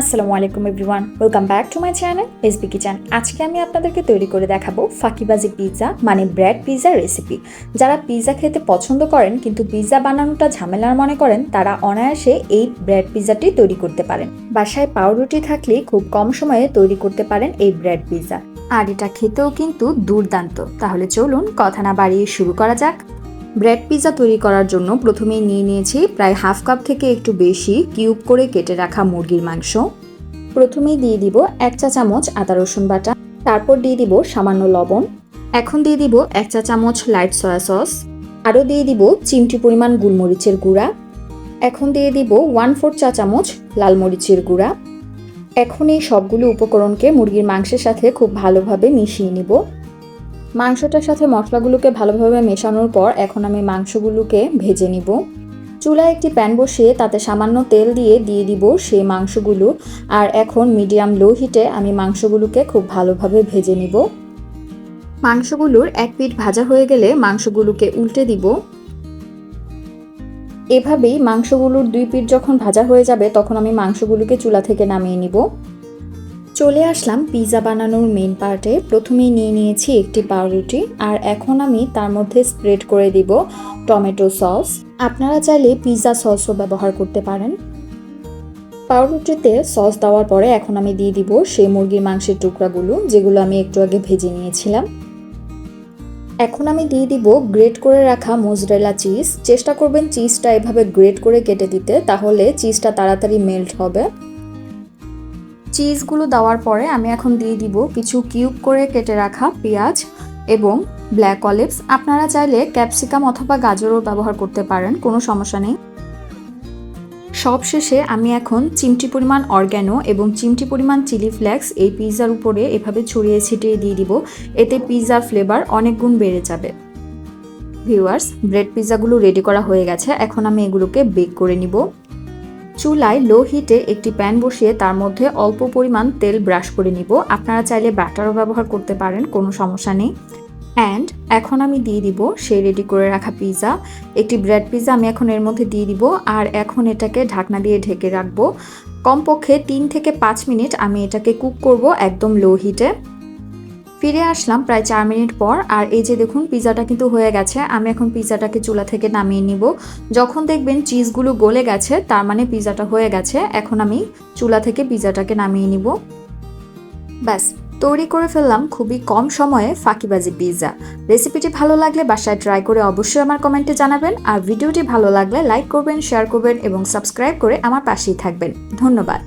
আসসালামু আলাইকুম everyone, welcome back to my channel SB kitchen. আজকে আমি আপনাদেরকে তৈরি করে দেখাবো ফাঁকিবাজি পিৎজা মানে ব্রেড পিৎজার রেসিপি। যারা পিৎজা খেতে পছন্দ করেন কিন্তু পিৎজা বানানোটা ঝামেলার মনে করেন, তারা অনায়াসে এই ব্রেড পিৎজাটি তৈরি করতে পারেন। বাসায় পাউরুটি থাকলে খুব কম সময়ে তৈরি করতে পারেন এই ব্রেড পিৎজা, আর এটা খেতেও কিন্তু দুর্দান্ত। তাহলে চলুন কথা না বাড়িয়ে শুরু করা যাক। ব্রেড পিৎজা তৈরি করার জন্য প্রথমেই নিয়ে নিয়েছি প্রায় হাফ কাপ থেকে একটু বেশি কিউব করে কেটে রাখা মুরগির মাংস। প্রথমেই দিয়ে দিব 1 চা চামচ আদা রসুন বাটা, তারপর দিয়ে দিব সামান্য লবণ। এখন দিয়ে দিব 1 চা চামচ লাইট সয়া সস, আরও দিয়ে দিব চিমটি পরিমাণ গোলমরিচের গুঁড়া। এখন দিয়ে দিব 1/4 চা চামচ লাল মরিচের গুঁড়া। এখন এই সবগুলো উপকরণকে মুরগির মাংসের সাথে খুব ভালোভাবে মিশিয়ে নিব। মাংসটার সাথে মশলাগুলোকে ভালোভাবে মেশানোর পর এখন আমি মাংসগুলোকে ভেজে নিব। চুলায় একটি প্যান বসিয়ে তাতে সামান্য তেল দিয়ে দিব সেই মাংসগুলো, আর এখন মিডিয়াম লো হিটে আমি মাংসগুলোকে খুব ভালোভাবে ভেজে নিব। মাংসগুলোর এক পিঠ ভাজা হয়ে গেলে মাংসগুলোকে উল্টে দিব। এভাবেই মাংসগুলোর 2 পিঠ যখন ভাজা হয়ে যাবে তখন আমি মাংসগুলোকে চুলা থেকে নামিয়ে নিব। চলে আসলাম পিৎজা বানানোর মেইন পার্টে। প্রথমেই নিয়ে নিয়েছি একটি পাউরুটি, আর এখন আমি তার মধ্যে স্প্রেড করে দিব টমেটো সস। আপনারা চাইলে পিৎজা সসও ব্যবহার করতে পারেন। পাউরুটিতে সস দেওয়ার পরে এখন আমি দিয়ে দিব সেই মুরগির মাংসের টুকরাগুলো, যেগুলো আমি একটু আগে ভেজে নিয়েছিলাম। এখন আমি দিয়ে দিব গ্রেট করে রাখা মোজরেলা চিজ। চেষ্টা করবেন চিজটা এভাবে গ্রেট করে কেটে দিতে, তাহলে চিজটা তাড়াতাড়ি মেল্ট হবে। চিজগুলো দেওয়ার পরে আমি এখন দিয়ে দিব কিছু কিউব করে কেটে রাখা পেঁয়াজ এবং ব্ল্যাক অলিভস। আপনারা চাইলে ক্যাপসিকাম অথবা গাজরও ব্যবহার করতে পারেন, কোনো সমস্যা নেই। সবশেষে আমি এখন চিমটি পরিমাণ অর্গ্যানো এবং চিমটি পরিমাণ চিলি ফ্লেক্স এই পিৎজার উপরে এভাবে ছড়িয়ে ছিটিয়ে দিয়ে দিব। এতে পিৎজার ফ্লেভার অনেক গুণ বেড়ে যাবে। ভিউয়ার্স, ব্রেড পিৎজাগুলো রেডি করা হয়ে গেছে। এখন আমি এগুলোকে বেক করে নিব। চুলায় লো হিটে একটি প্যান বসিয়ে তার মধ্যে অল্প পরিমাণ তেল ব্রাশ করে নিব। আপনারা চাইলে বাটারও ব্যবহার করতে পারেন, কোনো সমস্যা নেই। অ্যান্ড এখন আমি দিয়ে দিব সেই রেডি করে রাখা পিৎজা। একটি ব্রেড পিৎজা আমি এখন এর মধ্যে দিয়ে দিব, আর এখন এটাকে ঢাকনা দিয়ে ঢেকে রাখবো। কমপক্ষে 3 থেকে 5 মিনিট আমি এটাকে কুক করব একদম লো হিটে। ফিরে আসলাম প্রায় 4 মিনিট পর, আর এই যে দেখুন পিৎজাটা কিন্তু হয়ে গেছে। আমি এখন পিৎজাটাকে চুলা থেকে নামিয়ে নিব। যখন দেখবেন চিজগুলো গলে গেছে তার মানে পিৎজাটা হয়ে গেছে। এখন আমি চুলা থেকে পিৎজাটাকে নামিয়ে নিব। ব্যাস, তৈরি করে ফেললাম খুবই কম সময়ে ফাঁকিবাজি পিৎজা। রেসিপিটি ভালো লাগলে বাসায় ট্রাই করে অবশ্যই আমার কমেন্টে জানাবেন, আর ভিডিওটি ভালো লাগলে লাইক করবেন, শেয়ার করবেন এবং সাবস্ক্রাইব করে আমার পাশেই থাকবেন। ধন্যবাদ।